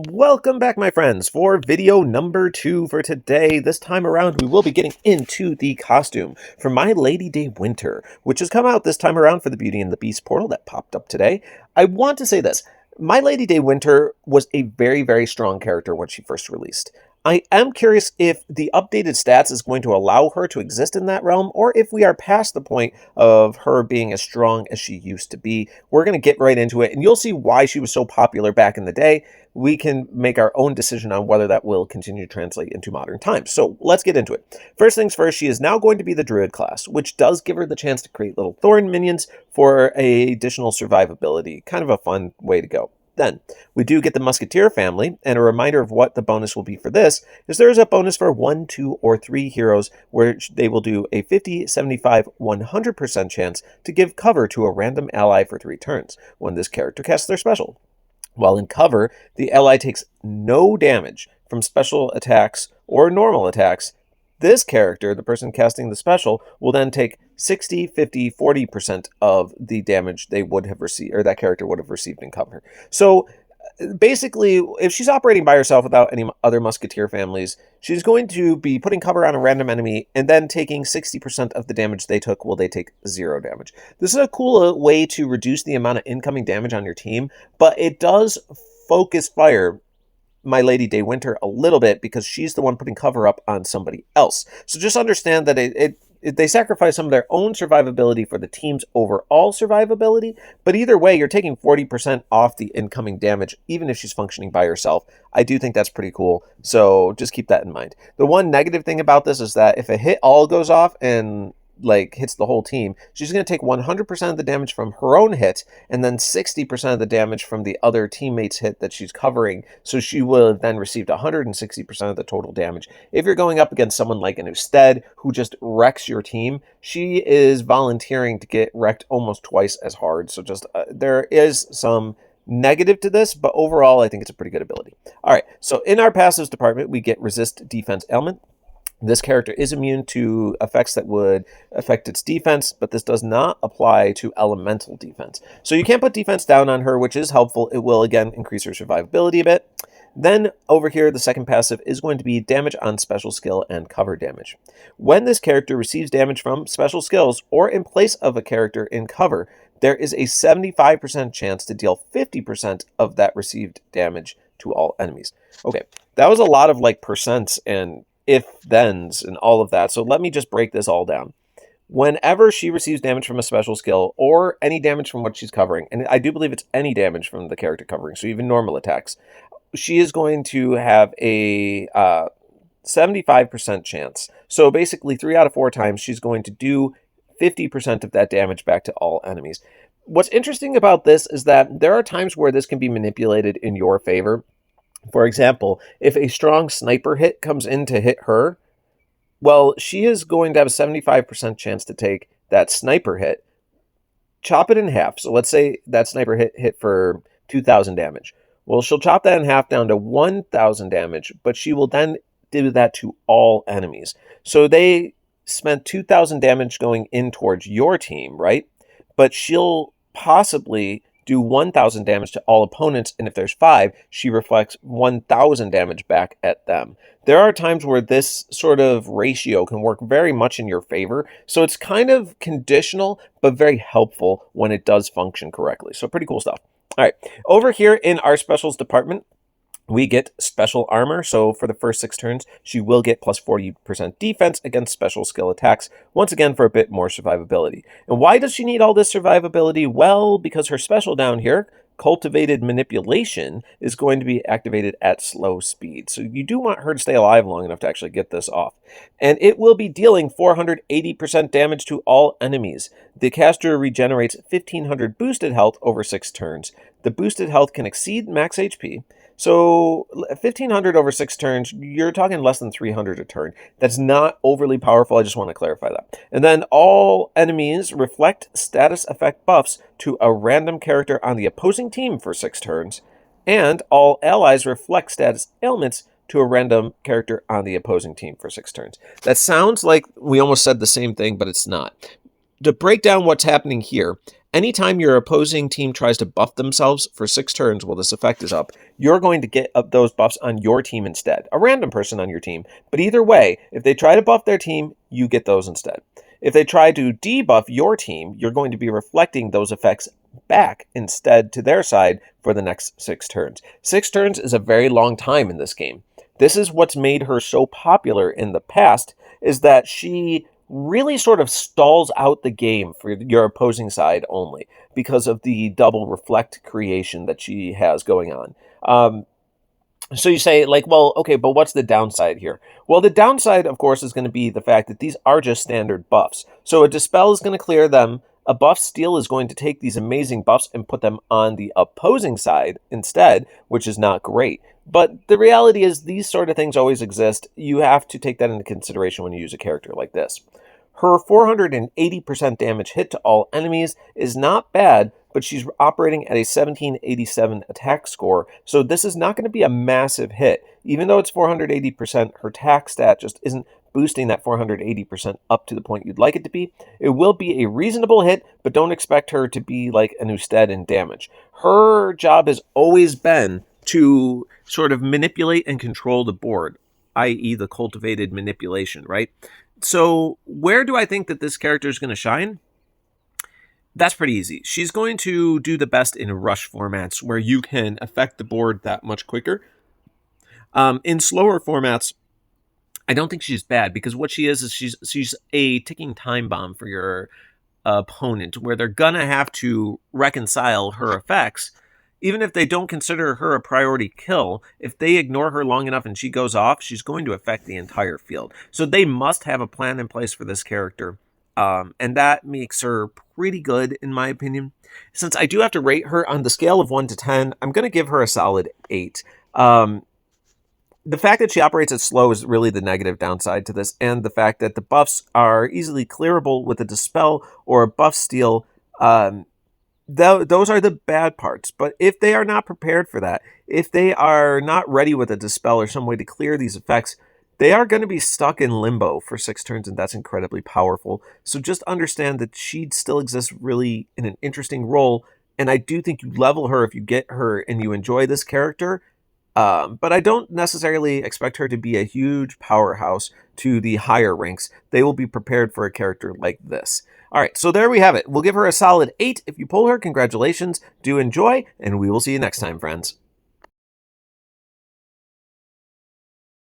Welcome back, my friends, for video number 2 for today. This time around, we will be getting into the costume for My Lady De Winter, which has come out this time around for the Beauty and the Beast portal that popped up today. I want to say this. My Lady De Winter was a very, very strong character when she first released. I am curious if the updated stats is going to allow her to exist in that realm, or if we are past the point of her being as strong as she used to be. We're going to get right into it, and you'll see why she was so popular back in the day. We can make our own decision on whether that will continue to translate into modern times. So let's get into it. First things first, she is now going to be the Druid class, which does give her the chance to create little Thorn minions for a additional survivability. Kind of a fun way to go. Then, we do get the Musketeer family, and a reminder of what the bonus will be for this is there is a bonus for 1, 2, or 3 heroes where they will do a 50, 75, 100% chance to give cover to a random ally for 3 turns when this character casts their special. While in cover, the ally takes no damage from special attacks or normal attacks. This character, the person casting the special, will then take 60, 50, 40% of the damage they would have received, or that character would have received in cover. So basically, if she's operating by herself without any other Musketeer families, she's going to be putting cover on a random enemy and then taking 60% of the damage they took while they take 0 damage. This is a cool way to reduce the amount of incoming damage on your team, but it does focus fire My Lady De Winter a little bit because she's the one putting cover up on somebody else. So just understand that they sacrifice some of their own survivability for the team's overall survivability, but either way, you're taking 40% off the incoming damage, even if she's functioning by herself. I do think that's pretty cool, so just keep that in mind. The one negative thing about this is that if a hit all goes off and hits the whole team, she's going to take 100% of the damage from her own hit and then 60% of the damage from the other teammate's hit that she's covering. So she will have then received 160% of the total damage. If you're going up against someone like an Usted who just wrecks your team, she is volunteering to get wrecked almost twice as hard. So just there is some negative to this, but overall I think it's a pretty good ability. All right, so in our passives department, we get resist defense element. This character is immune to effects that would affect its defense, but this does not apply to elemental defense. So you can't put defense down on her, which is helpful. It will, again, increase her survivability a bit. Then over here, the second passive is going to be damage on special skill and cover damage. When this character receives damage from special skills or in place of a character in cover, there is a 75% chance to deal 50% of that received damage to all enemies. Okay, that was a lot of percents and if-thens and all of that. So let me just break this all down. Whenever she receives damage from a special skill or any damage from what she's covering, and I do believe it's any damage from the character covering, so even normal attacks, she is going to have a 75% chance. So basically 3 out of 4 times she's going to do 50% of that damage back to all enemies. What's interesting about this is that there are times where this can be manipulated in your favor. For example, if a strong sniper hit comes in to hit her, well, she is going to have a 75% chance to take that sniper hit, chop it in half. So let's say that sniper hit for 2,000 damage. Well, she'll chop that in half down to 1,000 damage, but she will then do that to all enemies. So they spent 2,000 damage going in towards your team, right? But she'll possibly do 1,000 damage to all opponents, and if there's 5, she reflects 1,000 damage back at them. There are times where this sort of ratio can work very much in your favor, so it's kind of conditional, but very helpful when it does function correctly. So pretty cool stuff. All right, over here in our specials department, we get special armor, so for the first 6 turns, she will get plus 40% defense against special skill attacks, once again for a bit more survivability. And why does she need all this survivability? Well, because her special down here, Cultivated Manipulation, is going to be activated at slow speed. So you do want her to stay alive long enough to actually get this off. And it will be dealing 480% damage to all enemies. The caster regenerates 1,500 boosted health over 6 turns. The boosted health can exceed max HP. So 1,500 over 6 turns, you're talking less than 300 a turn. That's not overly powerful. I just want to clarify that. And then all enemies reflect status effect buffs to a random character on the opposing team for 6 turns. And all allies reflect status ailments to a random character on the opposing team for 6 turns. That sounds like we almost said the same thing, but it's not. To break down what's happening here, Anytime your opposing team tries to buff themselves for 6 turns while this effect is up, you're going to get up those buffs on your team instead. A random person on your team. But either way, if they try to buff their team, you get those instead. If they try to debuff your team, you're going to be reflecting those effects back instead to their side for the next 6 turns. 6 turns is a very long time in this game. This is what's made her so popular in the past, is that she really sort of stalls out the game for your opposing side only because of the double reflect creation that she has going on. So you say, like, well, okay, but what's the downside here? Well, the downside, of course, is going to be the fact that these are just standard buffs. So a Dispel is going to clear them. A buff steal is going to take these amazing buffs and put them on the opposing side instead, which is not great. But the reality is these sort of things always exist. You have to take that into consideration when you use a character like this. Her 480% damage hit to all enemies is not bad, but she's operating at a 1787 attack score, so this is not going to be a massive hit. Even though it's 480%, her attack stat just isn't boosting that 480% up to the point you'd like it to be. It will be a reasonable hit, but don't expect her to be like an Usted in damage. Her job has always been to sort of manipulate and control the board, i.e. the cultivated manipulation, right? So where do I think that this character is going to shine? That's pretty easy. She's going to do the best in rush formats where you can affect the board that much quicker. In slower formats, I don't think she's bad because what she is she's a ticking time bomb for your opponent where they're going to have to reconcile her effects. Even if they don't consider her a priority kill, if they ignore her long enough and she goes off, she's going to affect the entire field. So they must have a plan in place for this character. And that makes her pretty good, in my opinion. Since I do have to rate her on the scale of 1 to 10, I'm going to give her a solid 8. The fact that she operates as slow is really the negative downside to this, and the fact that the buffs are easily clearable with a Dispel or a buff steal. Those are the bad parts. But if they are not prepared for that, if they are not ready with a Dispel or some way to clear these effects, they are going to be stuck in limbo for 6 turns, and that's incredibly powerful. So just understand that she still exists really in an interesting role, and I do think you level her if you get her and you enjoy this character. But I don't necessarily expect her to be a huge powerhouse to the higher ranks. They will be prepared for a character like this. All right, so there we have it. We'll give her a solid 8. If you pull her, congratulations. Do enjoy, and we will see you next time, friends.